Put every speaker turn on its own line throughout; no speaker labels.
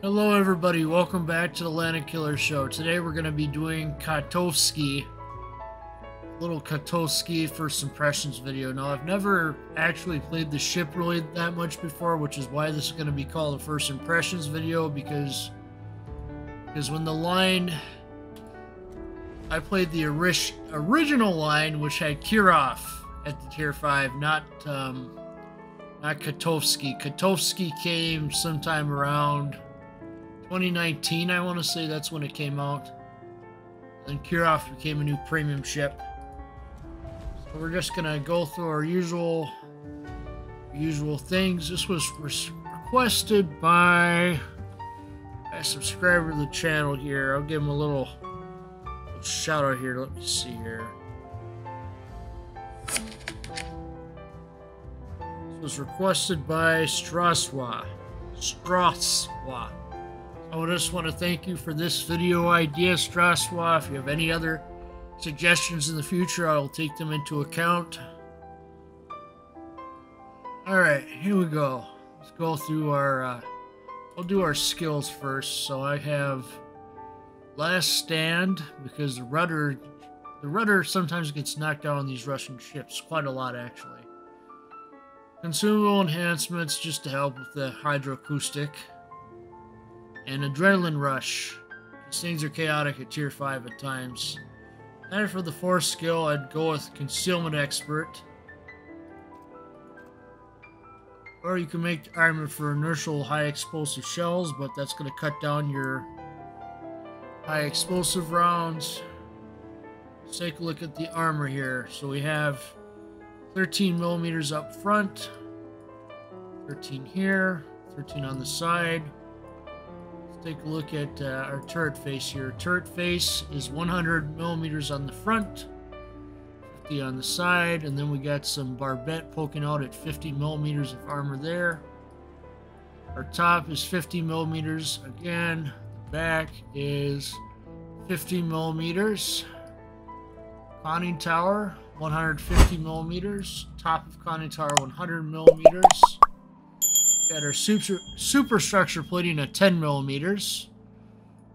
Hello everybody, welcome back to the Landedkiller show. Today we're going to be doing Kotovsky. Little Kotovsky first impressions video. Now I've never actually played the ship really that much before, which is why this is going to be called a first impressions video, because when the line... I played the original line, which had Kirov at the tier 5, not Kotovsky. Kotovsky came sometime around 2019, I want to say that's when it came out. Then Kirov became a new premium ship. So we're just gonna go through our usual things. This was requested by a subscriber to the channel here. I'll give him a little shout out here. Let me see here. This was requested by Straswa. I just want to thank you for this video idea, Straswa. If you have any other suggestions in the future, I will take them into account. Alright, here we go. Let's go through our... we'll do our skills first. So I have Last Stand, because the rudder sometimes gets knocked down on these Russian ships. Quite a lot, actually. Consumable enhancements, just to help with the hydroacoustic. And Adrenaline Rush. These things are chaotic at tier 5 at times. And for the fourth skill, I'd go with Concealment Expert. Or you can make armor for inertial high explosive shells, but that's going to cut down your high explosive rounds. Let's take a look at the armor here. So we have 13 millimeters up front, 13 here, 13 on the side. Take a look at our turret face here. Turret face is 100 millimeters on the front, 50 on the side, and then we got some barbette poking out at 50 millimeters of armor there. Our top is 50 millimeters again. The back is 50 millimeters. Conning tower 150 millimeters. Top of conning tower 100 millimeters. Got our superstructure plating at 10 millimeters.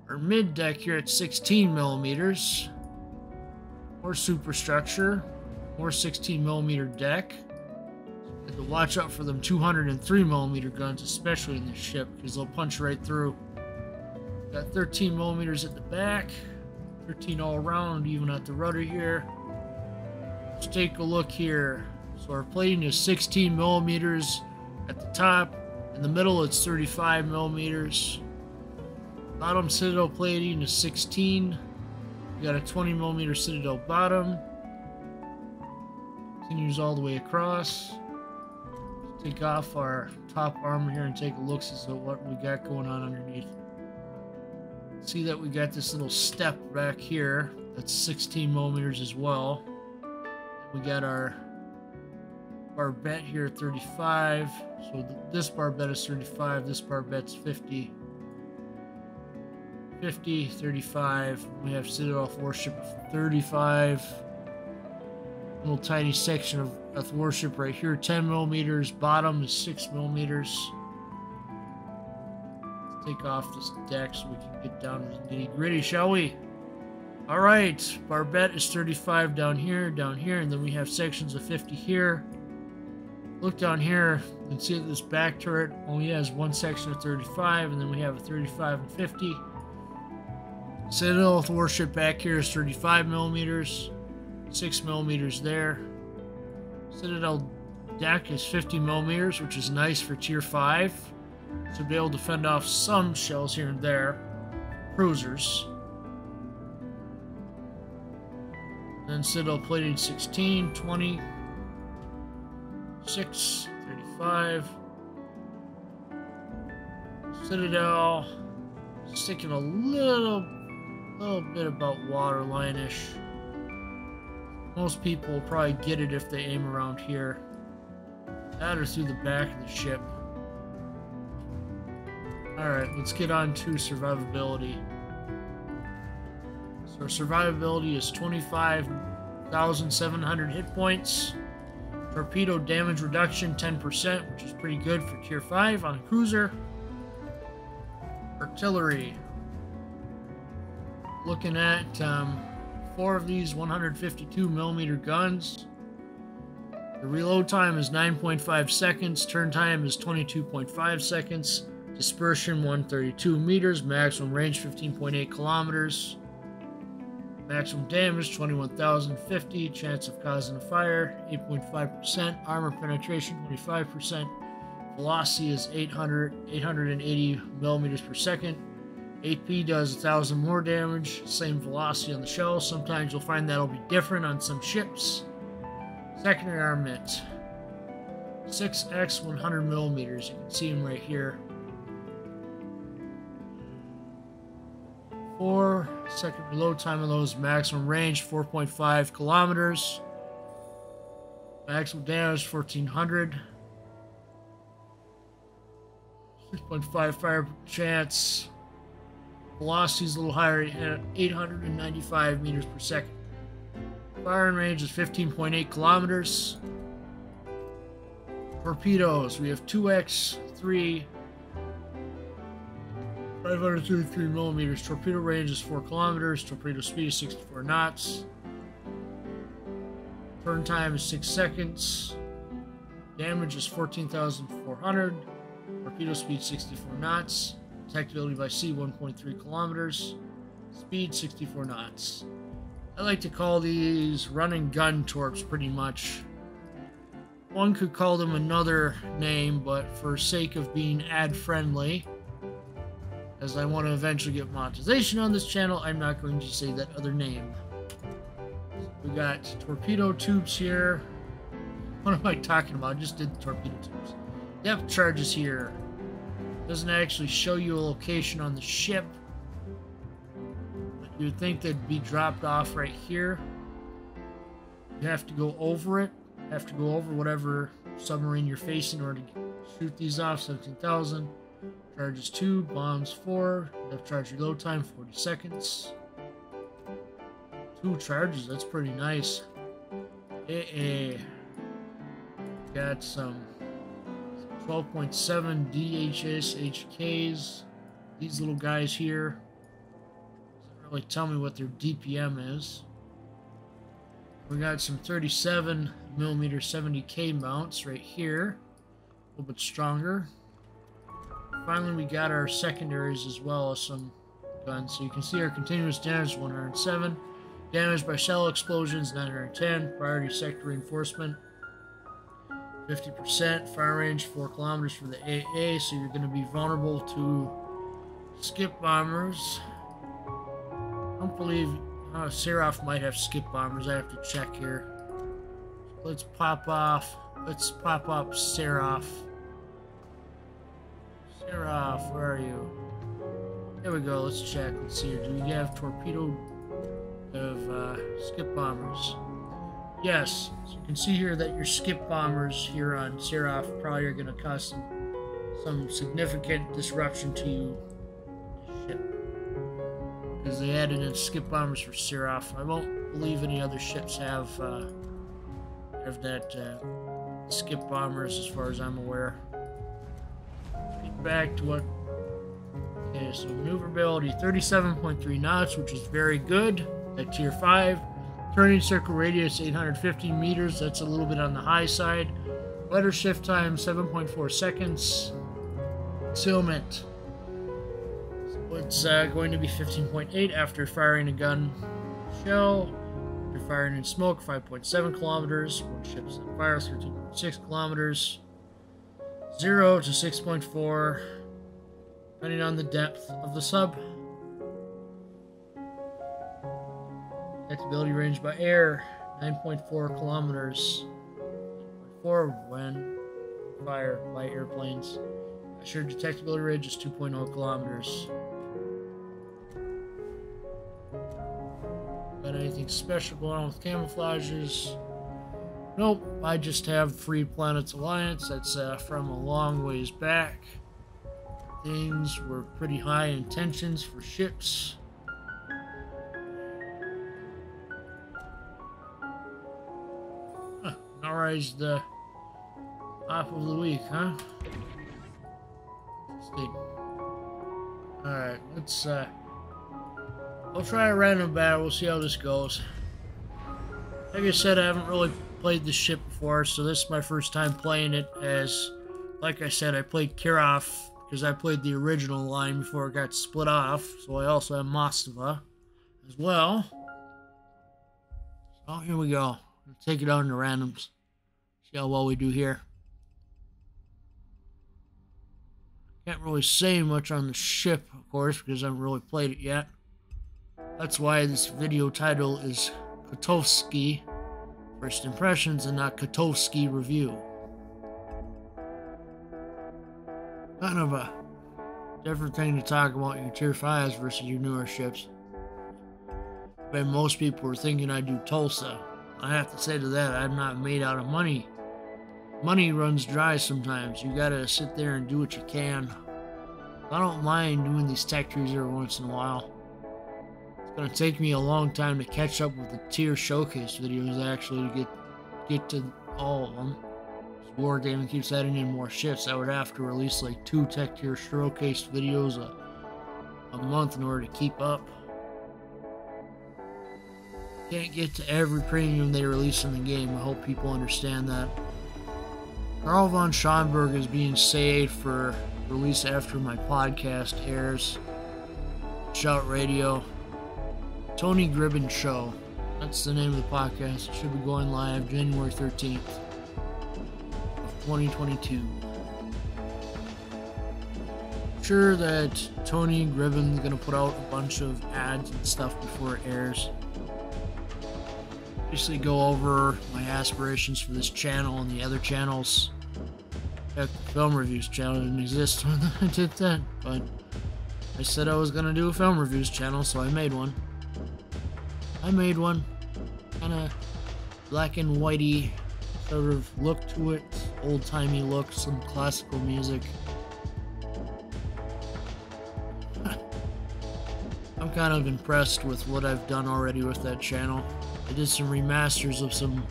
Our mid deck here at 16 millimeters. More superstructure. More 16 millimeter deck. Have to watch out for them 203 millimeter guns, especially in this ship, because they'll punch right through. Got 13 millimeters at the back. 13 all around, even at the rudder here. Let's take a look here. So our plating is 16 millimeters at the top. In the middle, it's 35 millimeters. Bottom citadel plating is 16. We got a 20 millimeter citadel bottom. Continues all the way across. Let's take off our top armor here and take a look at what we got going on underneath. See that we got this little step back here. That's 16 millimeters as well. We got our barbette here at 35. So this barbette is 35, this barbette's 50. 50, 35. We have Citadel Warship 35. Little tiny section of warship right here, 10 millimeters. Bottom is 6 millimeters. Let's take off this deck so we can get down to the nitty gritty, shall we? Alright, barbette is 35 down here, and then we have sections of 50 here. Look down here, you can see that this back turret only has one section of 35, and then we have a 35 and 50. Citadel warship back here is 35 millimeters, 6 millimeters there. Citadel deck is 50 millimeters, which is nice for tier 5. To be able to fend off some shells here and there. Cruisers. Then Citadel plating 16, 20. 6, 35. Citadel sticking a little bit about waterline-ish. Most people will probably get it if they aim around here. That or through the back of the ship. Alright, let's get on to survivability. So our survivability is 25,700 hit points. Torpedo damage reduction 10%, which is pretty good for tier 5 on a cruiser. Artillery. Looking at 4 of these 152mm guns. The reload time is 9.5 seconds. Turn time is 22.5 seconds. Dispersion 132 meters. Maximum range 15.8 kilometers. Maximum damage 21,050. Chance of causing a fire 8.5%. Armor penetration 25%. Velocity is 880 millimeters per second. AP does 1,000 more damage. Same velocity on the shell. Sometimes you'll find that'll be different on some ships. Secondary armament 6x 100 millimeters. You can see them right here. 4-second reload time of those. Maximum range 4.5 kilometers. Maximum damage 1,400. 6.5 fire chance. Velocity is a little higher at 895 meters per second. Firing range is 15.8 kilometers. Torpedoes, we have 2x3 533 millimeters. Torpedo range is 4 kilometers. Torpedo speed is 64 knots. Turn time is 6 seconds. Damage is 14,400. Torpedo speed 64 knots. Detectability by sea 1.3 kilometers. Speed 64 knots. I like to call these running gun torps pretty much. One could call them another name, but for sake of being ad friendly, as I want to eventually get monetization on this channel, I'm not going to say that other name. We got torpedo tubes here. What am I talking about? I just did the torpedo tubes. Depth charges here. Doesn't actually show you a location on the ship. But you would think they'd be dropped off right here. You have to go over it. Have to go over whatever submarine you're facing in order to shoot these off. 17,000. Charges 2, bombs 4. Depth charge reload time 40 seconds. 2 charges, that's pretty nice. Got some 12.7 DHS HKs. These little guys here. Doesn't really tell me what their DPM is. We got some 37mm 70K mounts right here. A little bit stronger. Finally, we got our secondaries as well as some guns. So you can see our continuous damage 107. Damage by shell explosions 910. Priority sector reinforcement 50%. Fire range 4 kilometers for the AA. So you're going to be vulnerable to skip bombers. I don't believe Seraph might have skip bombers. I have to check here. So let's pop off. Let's pop up Seraph. Seraph, where are you? There we go. Let's check. Let's see here. Do we have torpedo of skip bombers? Yes. So you can see here that your skip bombers here on Seraph probably are going to cause some significant disruption to you ship, because they added in skip bombers for Seraph. I won't believe any other ships have that skip bombers as far as I'm aware. Back to what. Okay, so maneuverability 37.3 knots, which is very good at tier 5. Turning circle radius 850 meters, that's a little bit on the high side. Letter shift time 7.4 seconds. Concealment, so it's going to be 15.8 after firing a gun shell. After firing in smoke 5.7 kilometers. Warships on fire 13.6 kilometers. 0 to 6.4, depending on the depth of the sub. Detectability range by air, 9.4 kilometers. 9.4 when fired by airplanes. Assured detectability range is 2.0 kilometers. Got anything special going on with camouflages? Nope, I just have Free Planets Alliance. That's from a long ways back. Things were pretty high in tensions for ships. Nara's the op of the week, huh? Let's see. Alright, let's I'll try a random battle, we'll see how this goes. Like I said, I haven't really played this ship before, so this is my first time playing it. As like I said, I played Kirov because I played the original line before it got split off, so I also have Mostova as well. So here we go. Let's take it on to randoms. See how well we do here. Can't really say much on the ship, of course, because I haven't really played it yet. That's why this video title is Kotovsky First Impressions and not Kotovsky Review. Kind of a different thing to talk about your tier 5s versus your newer ships. But most people were thinking I do Tulsa. I have to say to that, I'm not made out of money. Money runs dry sometimes. You gotta sit there and do what you can. I don't mind doing these tech tiers every once in a while. It's gonna take me a long time to catch up with the tier showcase videos actually to get to all of them. Wargaming keeps adding in more ships. I would have to release like 2 tech tier showcase videos a month in order to keep up. Can't get to every premium they release in the game. I hope people understand that. Carl von Schönberg is being saved for release after my podcast airs. Shout Radio. Tony Gribben Show. That's the name of the podcast. It should be going live January 13th of 2022. Sure that Tony Gribben's gonna put out a bunch of ads and stuff before it airs. Basically go over my aspirations for this channel and the other channels. Heck, the film reviews channel didn't exist when I did that, but I said I was gonna do a film reviews channel, so I made one. Kinda black and whitey sort of look to it, old-timey look, some classical music. I'm kind of impressed with what I've done already with that channel. I did some remasters of some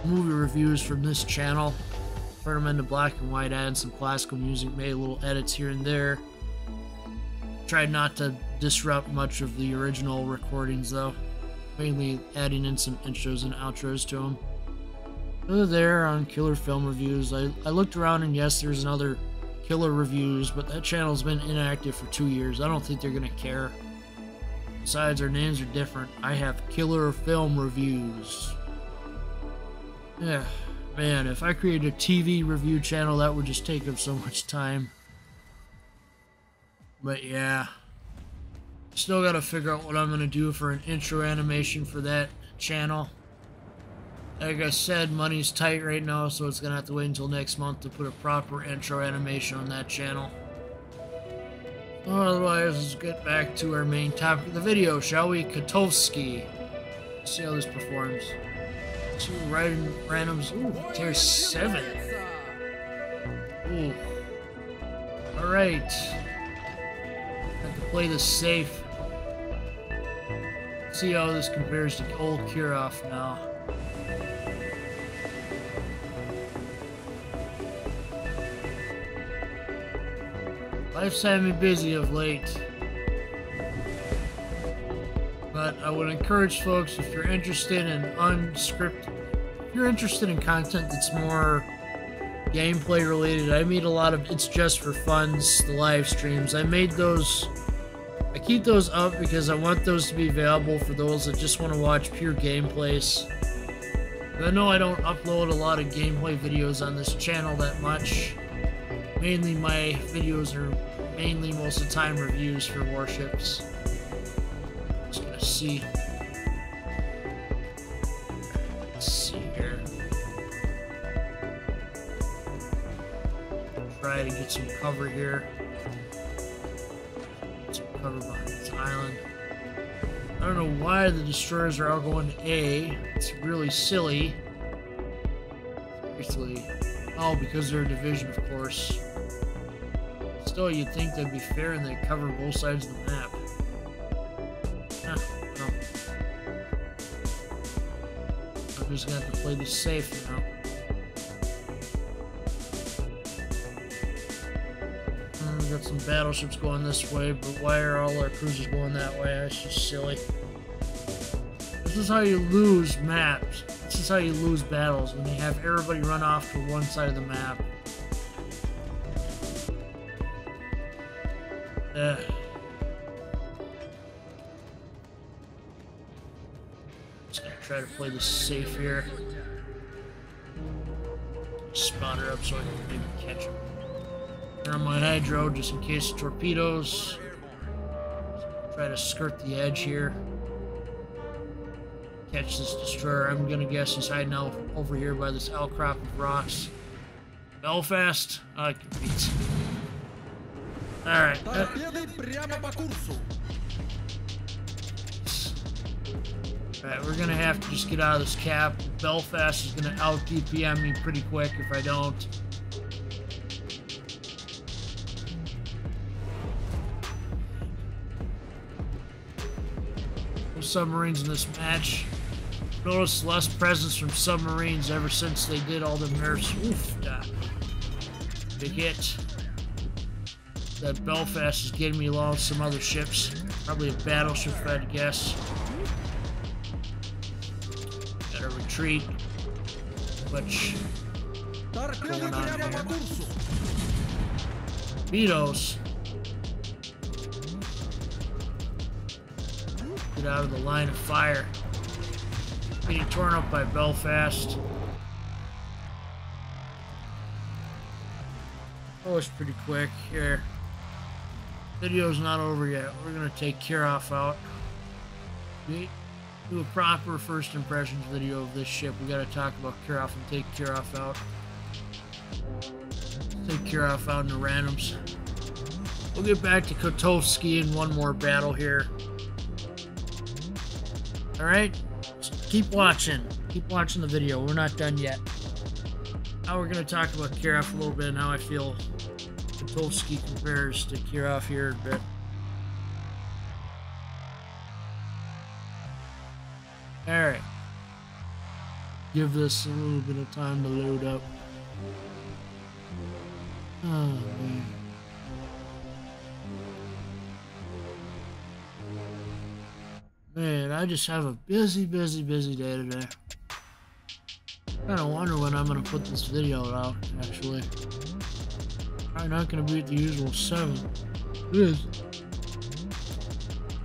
movie reviews from this channel. Turned them into black and white, added some classical music, made little edits here and there. Tried not to disrupt much of the original recordings though. Mainly adding in some intros and outros to them. They're there on Killer Film Reviews. I looked around and yes, there's another Killer Reviews, but that channel's been inactive for 2 years. I don't think they're gonna care. Besides, our names are different. I have Killer Film Reviews. Yeah, man, if I created a TV review channel, that would just take up so much time. But yeah. Still gotta figure out what I'm gonna do for an intro animation for that channel. Like I said, money's tight right now, so it's gonna have to wait until next month to put a proper intro animation on that channel. Otherwise, let's get back to our main topic of the video, shall we? Kotovsky. Let's see how this performs. 2 randoms. Ooh, tier 7. Ooh. Alright. Have to play this safe. See how this compares to old Kirov now. Life's had me busy of late. But I would encourage folks, if you're interested in unscripted, if you're interested in content that's more gameplay related, I made a lot of It's Just for Fun's, the live streams. I made those, I keep those up because I want those to be available for those that just want to watch pure gameplays. I know I don't upload a lot of gameplay videos on this channel that much. Mainly my videos are most of the time reviews for Warships. Just gonna see. Let's see here. Try to get some cover here. Get some cover behind this island. I don't know why the destroyers are all going to A. It's really silly. Seriously. Oh, because they're a division, of course. Still, you'd think that'd be fair and they'd cover both sides of the map. No. I'm just gonna have to play this safe now. We got some battleships going this way, but why are all our cruisers going that way? That's just silly. This is how you lose maps. This is how you lose battles, when you have everybody run off to one side of the map. Just gonna try to play this safe here. Spawn her up so I can maybe catch him. Turn on my hydro just in case of torpedoes. Try to skirt the edge here. Catch this destroyer. I'm gonna guess he's hiding out over here by this outcrop of rocks. Belfast. I can beat. Alright. Alright, we're gonna have to just get out of this cap. Belfast is gonna out DPM me pretty quick if I don't. No submarines in this match. Notice less presence from submarines ever since they did all the nerfs. Oof, big hit. That Belfast is getting me along with some other ships. Probably a battleship if I had to guess. Gotta retreat. Which going on here? Torpedoes. Get out of the line of fire. Getting torn up by Belfast. Oh, it's pretty quick here. Video's not over yet. We're gonna take Kirov out. We do a proper first impressions video of this ship. We gotta talk about Kirov and take Kirov out. Take Kirov out in the randoms. We'll get back to Kotovsky in one more battle here. Alright? Keep watching. Keep watching the video. We're not done yet. Now we're gonna talk about Kirov a little bit and how I feel Kotovsky compares to Kirov here a bit. Alright. Give this a little bit of time to load up. Oh, man. Man, I just have a busy day today. I kinda wonder when I'm gonna put this video out, actually. Probably not gonna be at the usual 7. It is.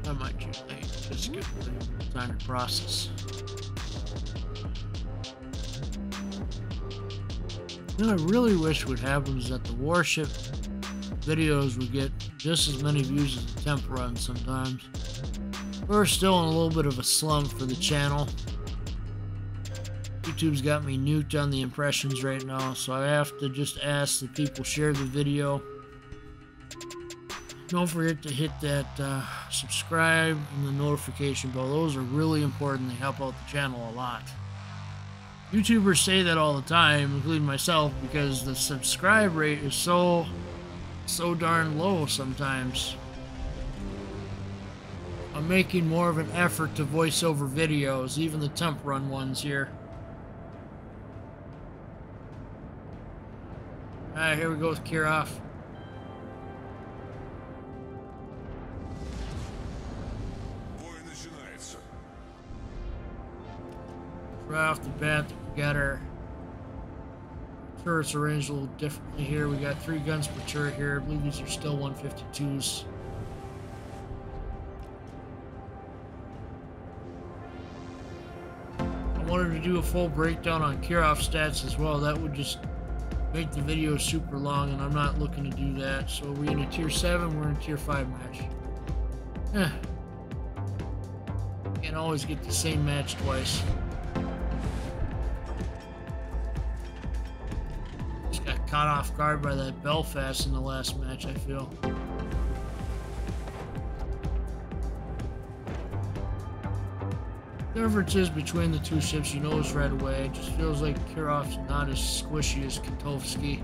I might choose 8, just to get a little time to process. What I really wish would happen is that the warship videos would get just as many views as the temp run sometimes. We're still in a little bit of a slump for the channel. YouTube's got me nuked on the impressions right now, so I have to just ask that people share the video. Don't forget to hit that subscribe and the notification bell. Those are really important. They help out the channel a lot. YouTubers say that all the time, including myself, because the subscribe rate is so darn low sometimes. I'm making more of an effort to voice over videos, even the temp run ones here. Alright, here we go with Kirov. Right off the bat, we got our turrets arranged a little differently here. We got 3 guns per turret here. I believe these are still 152s. I wanted to do a full breakdown on Kirov stats as well. That would just make the video super long, and I'm not looking to do that. So we're in a tier 7, we're in a tier 5 match. Can't always get the same match twice. Just got caught off guard by that Belfast in the last match, I feel. The differences between the two ships, you notice right away. It just feels like Kirov's not as squishy as Kotovsky.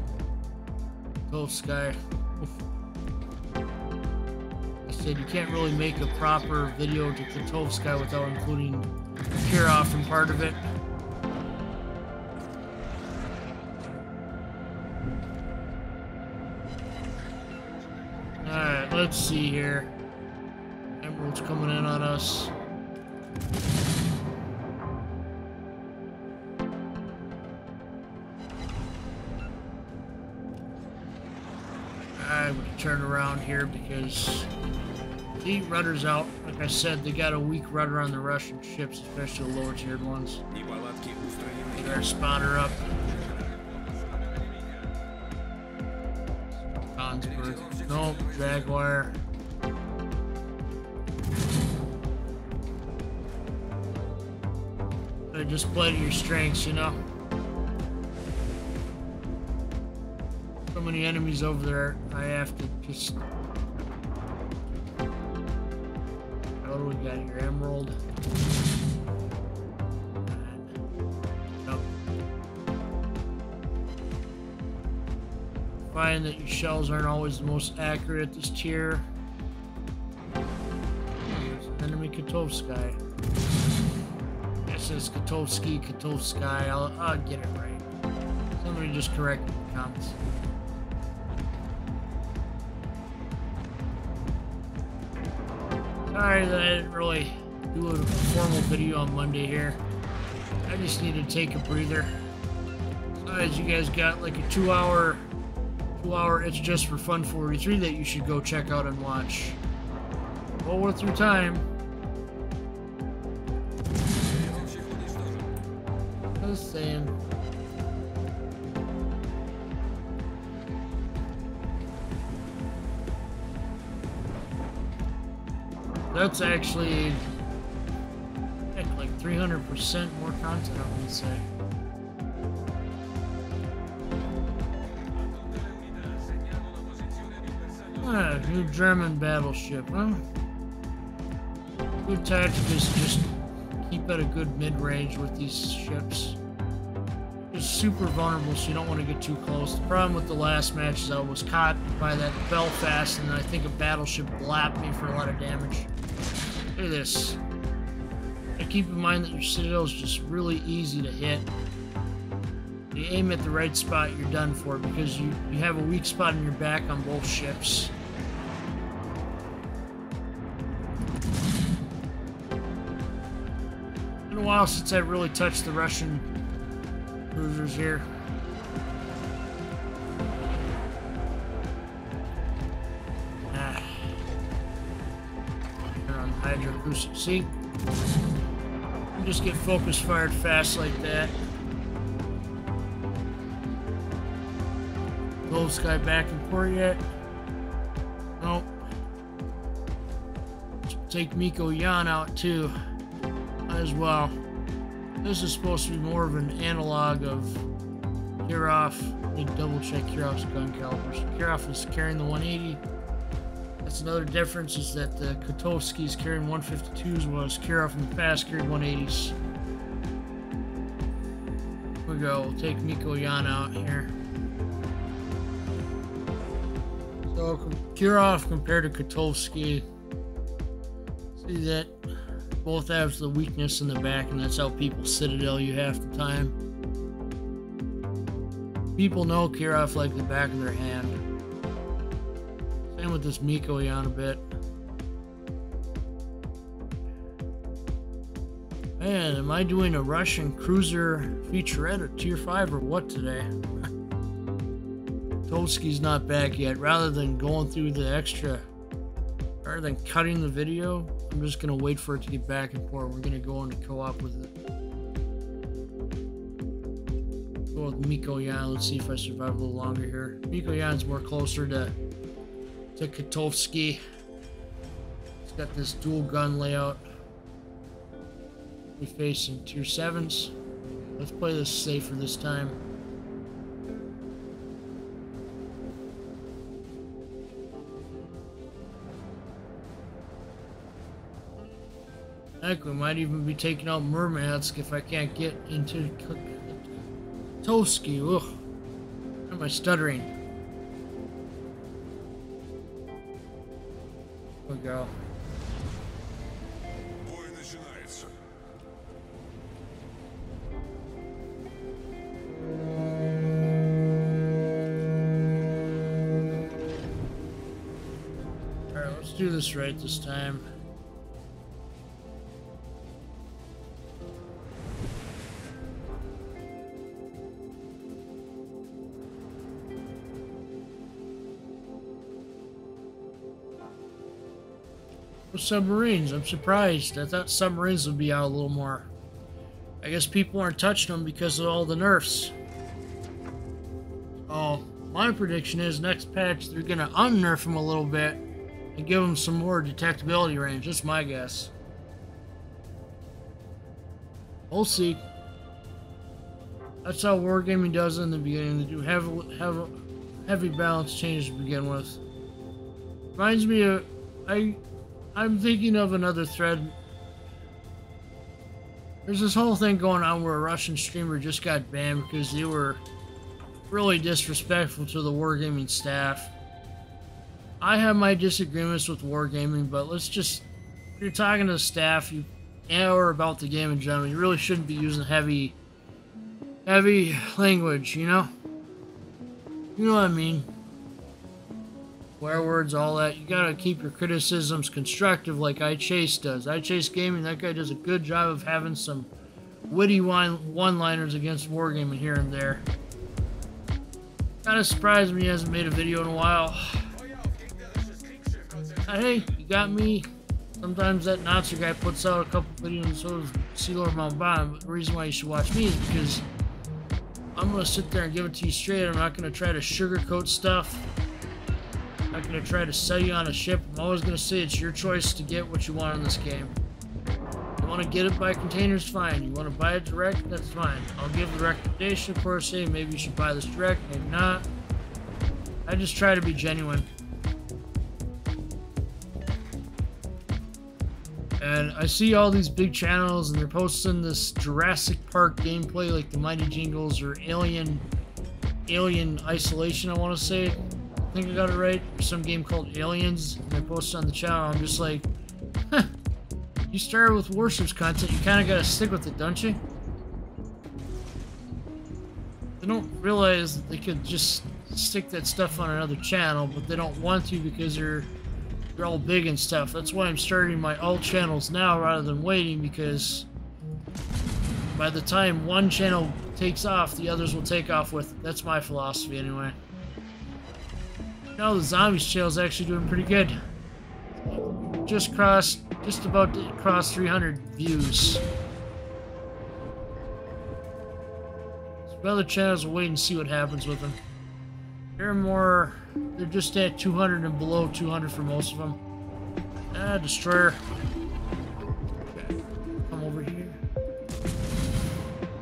Kotovsky. I said you can't really make a proper video to Kotovsky without including Kirov in part of it. Let's see here. Emerald's coming in on us. I'm going to turn around here because the rudder's out. Like I said, they got a weak rudder on the Russian ships, especially the lower tiered ones. Get our spotter up. Consberg. Nope, Jaguar. Just play to your strengths, you know? So many enemies over there, I have to just... What do we got here? Emerald. Nope. Find that your shells aren't always the most accurate at this tier. There's an enemy Kotovsky. It says Kotovsky, Kotovsky. I'll get it right. Somebody just correct me in the comments. Sorry that I didn't really do a formal video on Monday here. I just need to take a breather. Besides, you guys got like a 2-hour It's Just for Fun 43 that you should go check out and watch. Well worth your time. Just saying. That's actually like 300% more content, I would say. Ah, new German battleship, huh? Good tactic is just keep at a good mid-range with these ships. Just super vulnerable, so you don't want to get too close. The problem with the last match is I was caught by that Belfast, and I think a battleship blapped me for a lot of damage. Look at this. And keep in mind that your Citadel is just really easy to hit. If you aim at the right spot, you're done for, because you have a weak spot in your back on both ships. It's been a while since I've really touched the Russian cruisers here. They're on Hydro Cruiser. See? You just get focus fired fast like that. Sky back in port yet? Nope. Take Miko Yan out too. Might as well. This is supposed to be more of an analog of Kirov. Need to double check Kirov's gun calibers. Kirov is carrying the 180. That's another difference, is that the Kotovsky is carrying 152s, whereas Kirov in the past carried 180s. Here we go. We'll take Miko Yan out here. So Kirov compared to Kotovsky, see that both have the weakness in the back, and that's how people Citadel you half the time. People know Kirov like the back of their hand. Same with this Miko Yan a bit. Man, am I doing a Russian cruiser featurette at Tier 5 or what today? Kotovsky's not back yet. Rather than going through the extra, rather than cutting the video, I'm just going to wait for it to get back and forth. We're going to go into co-op with it. Go with Miko Yan. Let's see if I survive a little longer here. Miko Yan's more closer to Kotovsky. It's got this dual gun layout. We're facing Tier 7s. Let's play this safer this time. Heck, we might even be taking out Murmansk if I can't get into Kotovsky. Ugh. Why am I stuttering? Here we go. do this right this time. Submarines. I'm surprised. I thought submarines would be out a little more. I guess people aren't touching them because of all the nerfs. Oh, my prediction is next patch they're gonna unnerf them a little bit and give them some more detectability range. That's my guess. We'll see. That's how wargaming does it in the beginning. They do have heavy balance changes to begin with. Reminds me of I'm thinking of another thread. There's this whole thing going on where a Russian streamer just got banned because they were really disrespectful to the wargaming staff. I have my disagreements with wargaming, but let's just, if you're talking to the staff, or about the game in general, you really shouldn't be using heavy language, you know? You know what I mean? Swear words, all that. You gotta keep your criticisms constructive like iChase does. iChase Gaming, that guy does a good job of having some witty one-liners against wargaming here and there. Kinda surprised me he hasn't made a video in a while. Hey, you got me. Sometimes that Nazi guy puts out a couple videos and so does Sea Lord Mount Bond, but the reason why you should watch me is because I'm gonna sit there and give it to you straight. I'm not gonna try to sugarcoat stuff. I'm not going to try to sell you on a ship. I'm always going to say it's your choice to get what you want in this game. You want to get it by containers, fine. You want to buy it direct, that's fine. I'll give the recommendation, of course, say maybe you should buy this direct, maybe not. I just try to be genuine. And I see all these big channels and they're posting this Jurassic Park gameplay like the Mighty Jingles or Alien Isolation, I want to say. I think I got it right. There's some game called Aliens, and I posted on the channel. I'm just like, huh, you started with Warships content, you kind of got to stick with it, don't you? They don't realize that they could just stick that stuff on another channel, but they don't want to because they're all big and stuff. That's why I'm starting my alt channels now rather than waiting, because by the time one channel takes off, the others will take off with it. That's my philosophy anyway. Now the Zombies channel is actually doing pretty good. Just about to cross 300 views. So other channels will wait and see what happens with them. They're just at 200 and below 200 for most of them. Destroyer. Okay, come over here.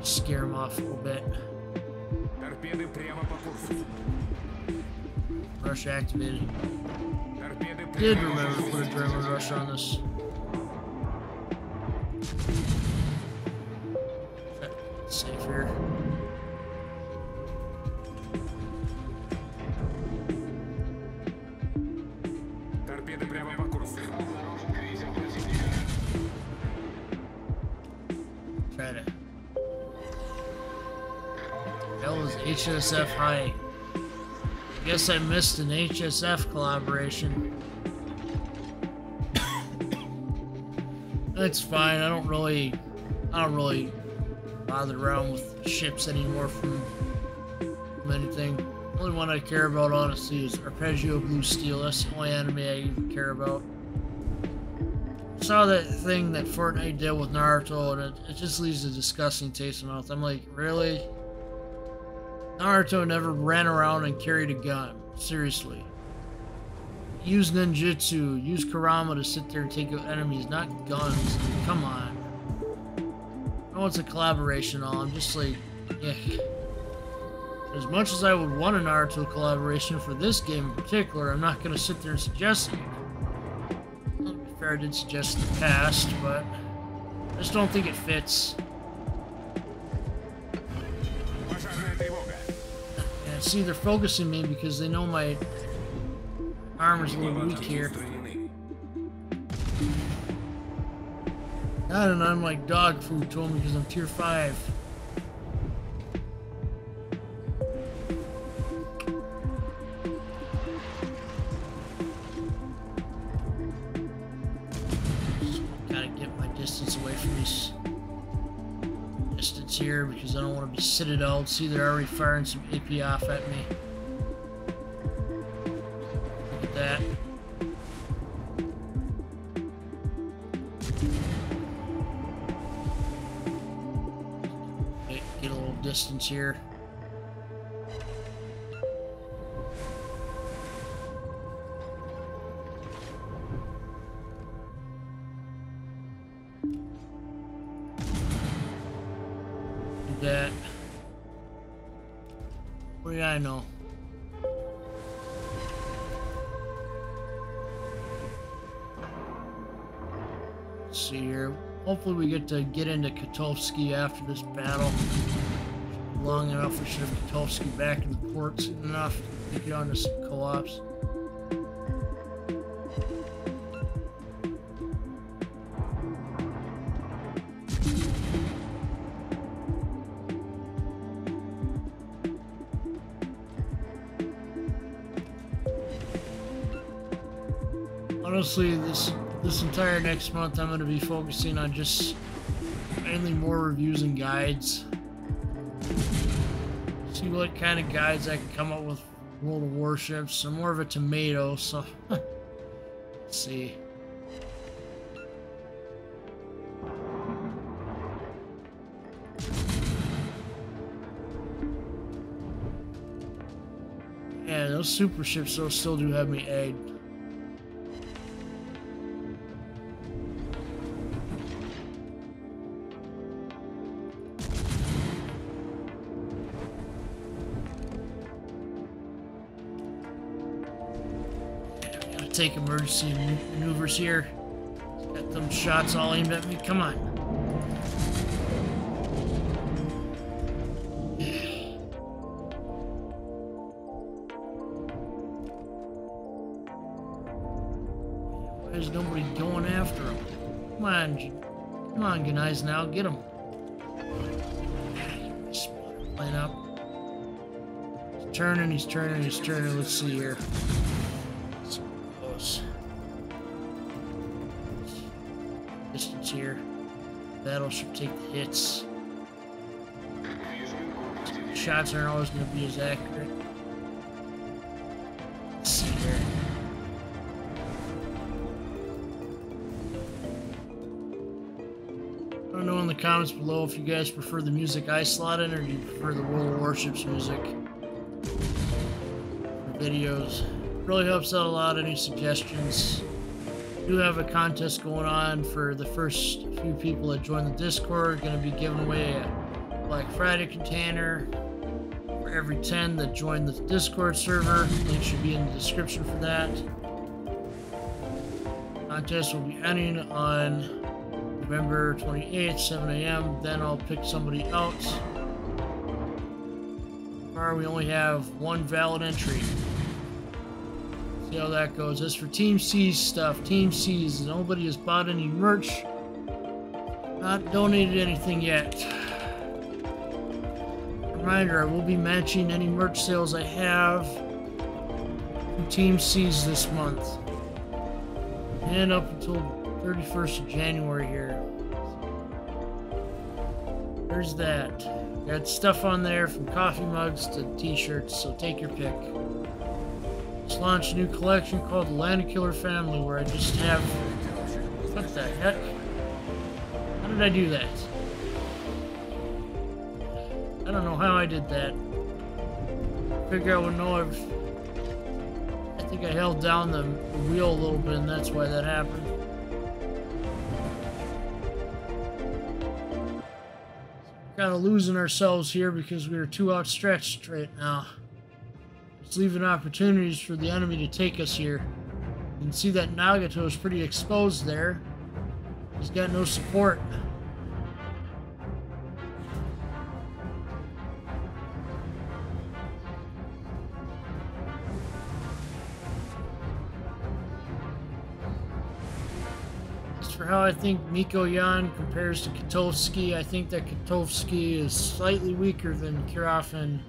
Scare them off a little bit. Rush activated. Did remember to put a adrenaline rush on this. Okay, safe here. Try to. Hell is HSF high. Guess I missed an HSF collaboration. That's fine. I don't really bother around with ships anymore from anything. The only one I care about, honestly, is Arpeggio Blue Steel. That's the only anime I even care about. I saw that thing that Fortnite did with Naruto, and it just leaves a disgusting taste in my mouth. I'm like, really? Naruto never ran around and carried a gun. Seriously. Use ninjutsu, use Kurama to sit there and take out enemies, not guns. Come on. I know it's a collaboration and all. I'm just like, yeah. As much as I would want a Naruto collaboration for this game in particular, I'm not going to sit there and suggest it. Well, to be fair, I did suggest in the past, but I just don't think it fits. And see, they're focusing me because they know my armor's a little weak here. Not an unlike dog food to me because I'm tier 5. here because I don't want to be sitted out. See, they're already firing some AP off at me. Look at that. Okay, get a little distance here. That. What do I know? Let's see here. Hopefully we get to get into Kotovsky after this battle. Long enough, we should have Kotovsky back in the port soon enough to get on to some co-ops. Honestly, this entire next month I'm going to be focusing on just mainly more reviews and guides. See what kind of guides I can come up with for World of Warships. I'm more of a tomato, so let's see. Yeah, those super ships though still do have me egged. Take emergency maneuvers here. Got them shots all aimed at me. Come on. Why is nobody going after him? Come on, guys, now get him. Line up. He's turning. Let's see here. Distance here. Battleship take the hits. Shots aren't always going to be as accurate. Let's see here. I don't know in the comments below if you guys prefer the music I slot in or do you prefer the World of Warships music for videos. Really helps out a lot. Any suggestions? We do have a contest going on for the first few people that join the Discord. Going to be giving away a Black Friday container for every 10 that join the Discord server. Link should be in the description for that. Contest will be ending on November 28th, 7 a.m. Then I'll pick somebody out. So far, we only have one valid entry. See how that goes. As for Team C's stuff, Team C's, nobody has bought any merch, not donated anything yet. Reminder, I will be matching any merch sales I have to Team C's this month. And up until 31st of January here. There's that. Got stuff on there from coffee mugs to t-shirts, so take your pick. Just launched a new collection called the Landedkiller family where I just have... What the heck? How did I do that? I don't know how I did that. Figure I would know if... I think I held down the wheel a little bit and that's why that happened. Kind of losing ourselves here because we are too outstretched right now. It's leaving opportunities for the enemy to take us here. You can see that Nagato is pretty exposed there. He's got no support. As for how I think Mikoyan compares to Kotovsky, I think that Kotovsky is slightly weaker than Kirov and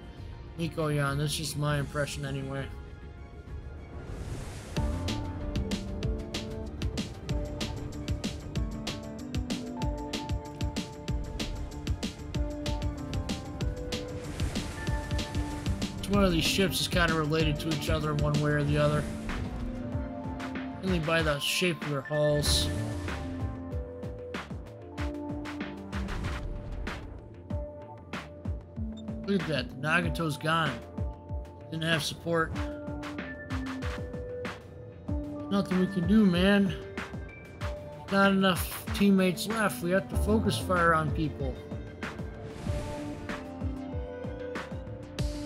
Mikoyan. That's just my impression anyway. Each one of these ships is kind of related to each other in one way or the other. Only by the shape of their hulls. Look at that, the Nagato's gone. Didn't have support. Nothing we can do, man. Not enough teammates left. We have to focus fire on people.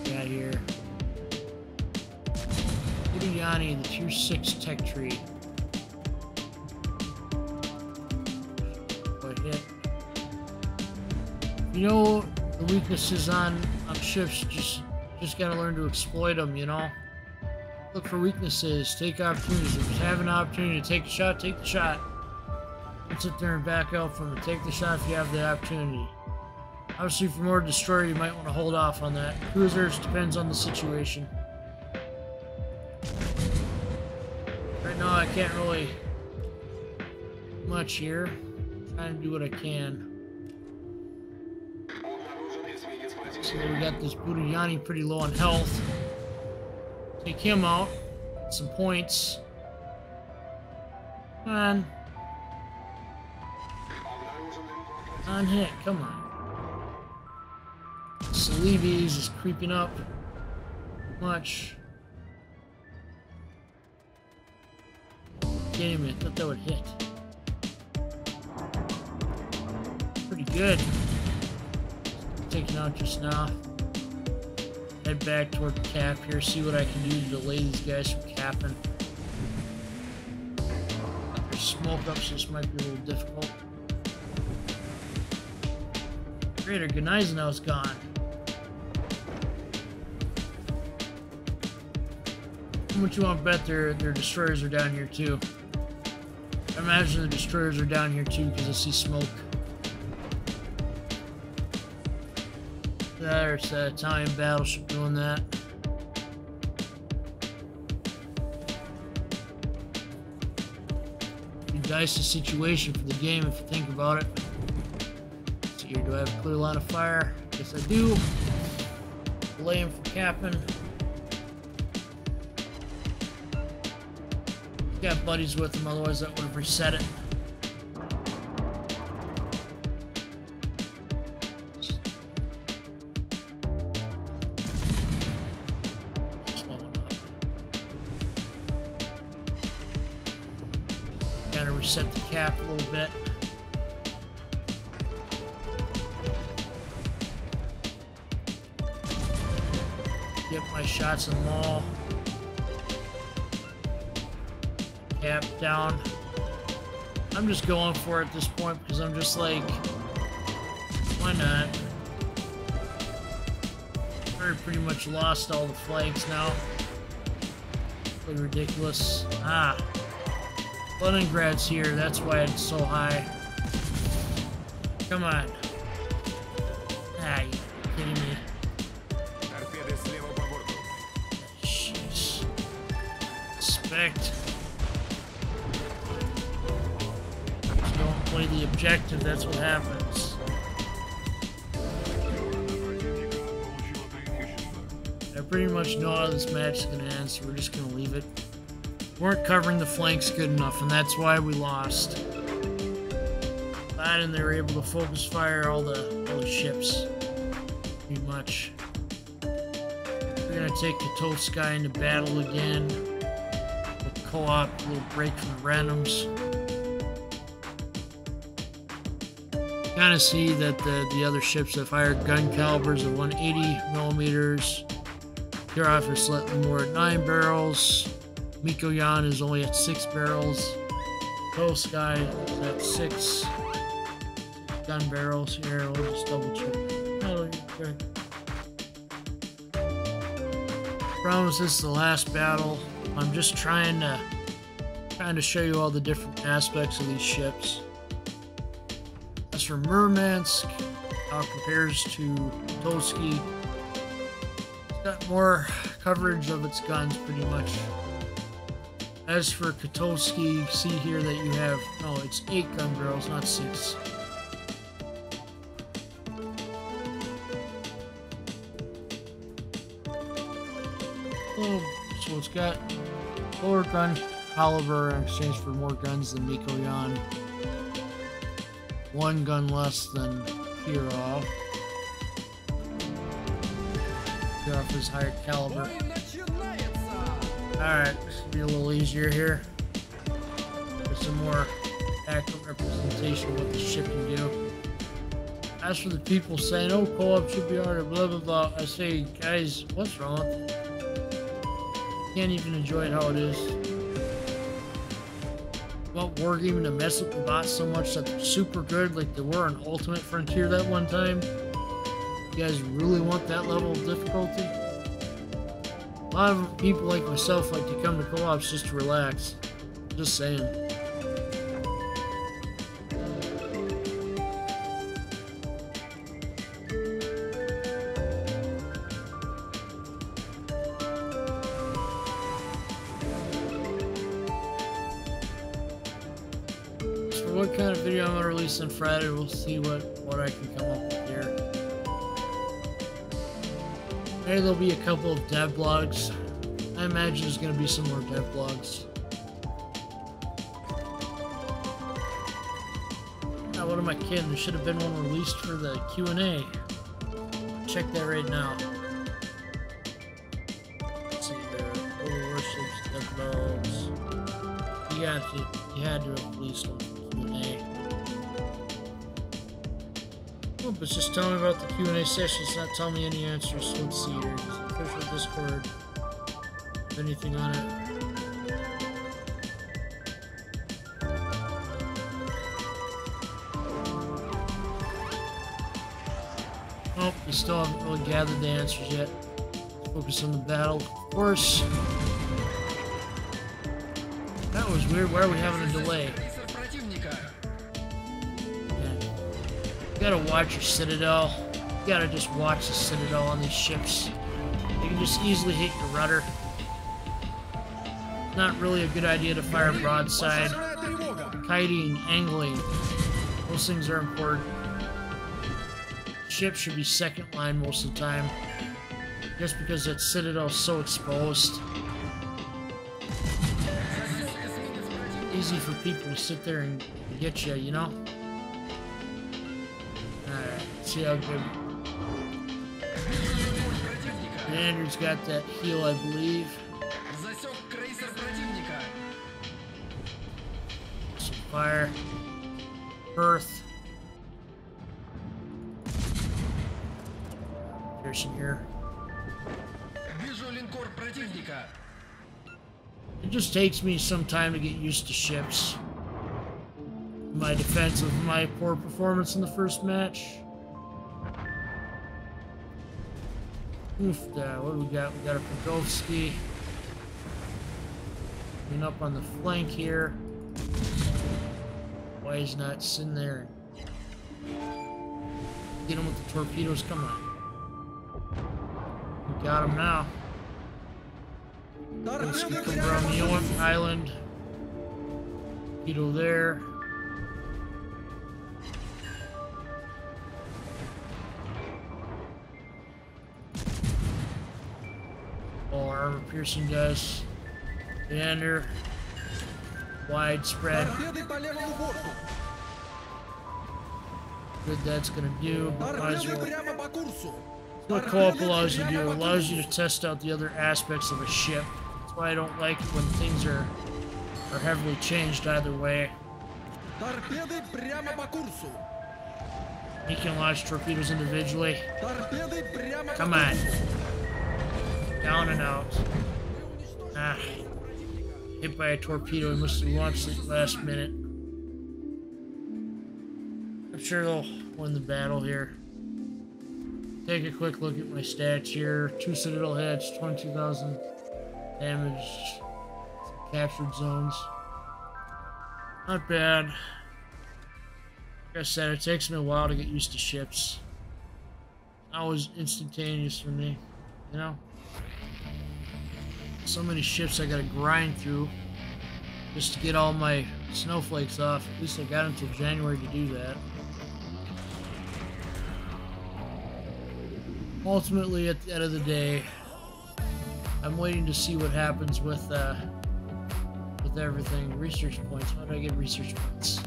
Get out of here. Yanni, the tier 6 tech tree. What hit? You know the weaknesses on ships, just gotta learn to exploit them, you know? Look for weaknesses, take opportunities. If you have an opportunity to take a shot, take the shot. Don't sit there and back out from it. Take the shot if you have the opportunity. Obviously, for more destroyer, you might want to hold off on that. Cruisers, depends on the situation. Right now, I can't really do much here. I'm trying to do what I can. So we got this Budayani pretty low on health. Take him out. Get some points. Come on. On hit, come on. Salibis is creeping up. Much. Damn it, thought that would hit. Pretty good. Taking out just now. Head back toward the cap here, see what I can do to delay these guys from capping. There's smoke up, so this might be a little difficult. Greater Gneisenau's gone. How much you want to bet their destroyers are down here too? I imagine the destroyers are down here too because I see smoke. There's that Italian battleship doing that. Pretty dicey situation for the game if you think about it. Let's see here, do I have a clear line of fire? Yes, I do. Delay him from capping. Got buddies with him, otherwise that would have reset it. Gotta reset the cap a little bit. Get my shots in the wall. Cap down. I'm just going for it at this point because I'm just like, why not? Already pretty much lost all the flags now. Really ridiculous. Ah, Leningrad's here. That's why it's so high. Come on. Ah, you kidding me? Jeez. Respect. Play the objective, that's what happens. I pretty much know how this match is going to end, so we're just going to leave it. We weren't covering the flanks good enough, and that's why we lost. That, and they were able to focus fire all the ships. Pretty much. We're going to take Kotovsky into battle again. With co-op, a little break from the randoms. Kind of see that the other ships have higher gun calibers of 180 millimeters. Kirov is slightly more at 9 barrels. Mikoyan is only at 6 barrels. Kosair is at 6 gun barrels. Here, we'll just double check. Oh, okay. Promise this is the last battle. I'm just trying to show you all the different aspects of these ships. As for Murmansk, how it compares to Kotovsky, it's got more coverage of its guns pretty much. As for Kotovsky, see here that you have, no, it's 8 gun barrels, not 6. Oh, so it's got lower gun caliber in exchange for more guns than Mikoyan. One gun less than Kirov. Kirov is higher caliber. Alright, this will be a little easier here. Get some more accurate representation of what the ship can do. As for the people saying, oh, co-op should be harder, blah blah blah, I say, guys, what's wrong? You can't even enjoy it how it is. Want Wargaming to mess with the bots so much that they're super good like they were on Ultimate Frontier that one time? You guys really want that level of difficulty? A lot of people like myself like to come to co-ops just to relax. Just saying. What kind of video I'm going to release on Friday, we'll see what I can come up with here. Maybe there'll be a couple of dev blogs. I imagine there's going to be some more dev blogs. Now, what am I kidding? There should have been one released for the Q&A. Check that right now. Let's see here. Warships, dev blogs. You had to have released one. Oh, but just tell me about the Q&A session. It's not telling me any answers. So let's see here. Official Discord. Anything on it? Oh, we still haven't really gathered the answers yet. Let's focus on the battle. Of course. That was weird. Why are we having a delay? You gotta watch your Citadel. You gotta just watch the Citadel on these ships. You can just easily hit your rudder. Not really a good idea to fire broadside. Kiting, angling. Those things are important. Ship should be second line most of the time. Just because that Citadel is so exposed. Easy for people to sit there and get you, you know? Alright, let's see how good. Andrew's got that heal, I believe. Some fire. Earth. Piercing here. It just takes me some time to get used to ships. My defense of my poor performance in the first match. Oof, what do we got? We got a Kotovsky. Clean up on the flank here. Why he's not sitting there? Get him with the torpedoes, come on. We got him now. Let's get him around the island. Torpedo there. All armor piercing guys. Commander. Widespread. Good that's gonna do. Might as well. What co-op allows you to do, it allows you to test out the other aspects of a ship. That's why I don't like it when things are heavily changed either way. You can launch torpedoes individually. Come on. Down and out. Ah. Hit by a torpedo, I must have launched it last minute. I'm sure they'll win the battle here. Take a quick look at my stats here. 2 Citadel hits, 22,000 damage, captured zones. Not bad. Like I said, it takes me a while to get used to ships. It's always instantaneous for me, you know? So many ships I gotta grind through just to get all my snowflakes off. At least I got until January to do that. Ultimately, at the end of the day, I'm waiting to see what happens with everything. Research points. How do I get research points?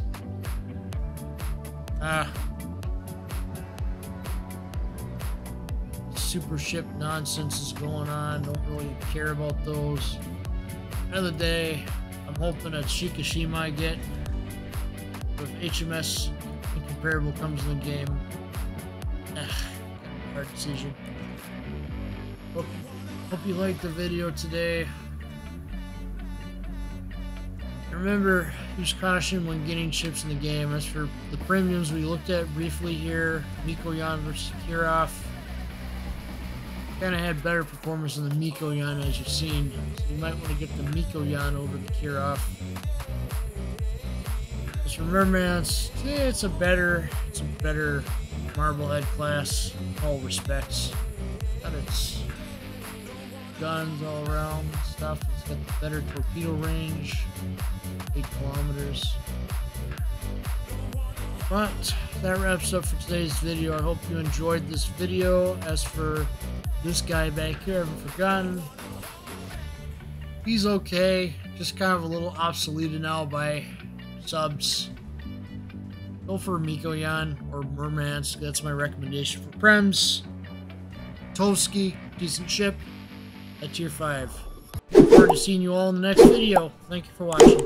Super ship nonsense is going on. Don't really care about those. End of the day, I'm hoping that Shikishima I get. If HMS Incomparable comes in the game, hard decision. Hope you liked the video today. Remember, use caution when getting ships in the game. As for the premiums we looked at briefly here, Mikoyan versus Kirov, kind of had better performance in the Mikoyan as you've seen. So you might want to get the Mikoyan over the Kirov. As for Mermance, it's a better Marblehead class in all respects. Got its guns all around and stuff. It's got the better torpedo range, 8 kilometers. But that wraps up for today's video. I hope you enjoyed this video. As for this guy back here, I haven't forgotten. He's okay, just kind of a little obsoleted now by subs. Go for Mikoyan or Murmansk. That's my recommendation for Prems. Kotovsky, decent ship at tier 5. Look forward to seeing you all in the next video. Thank you for watching.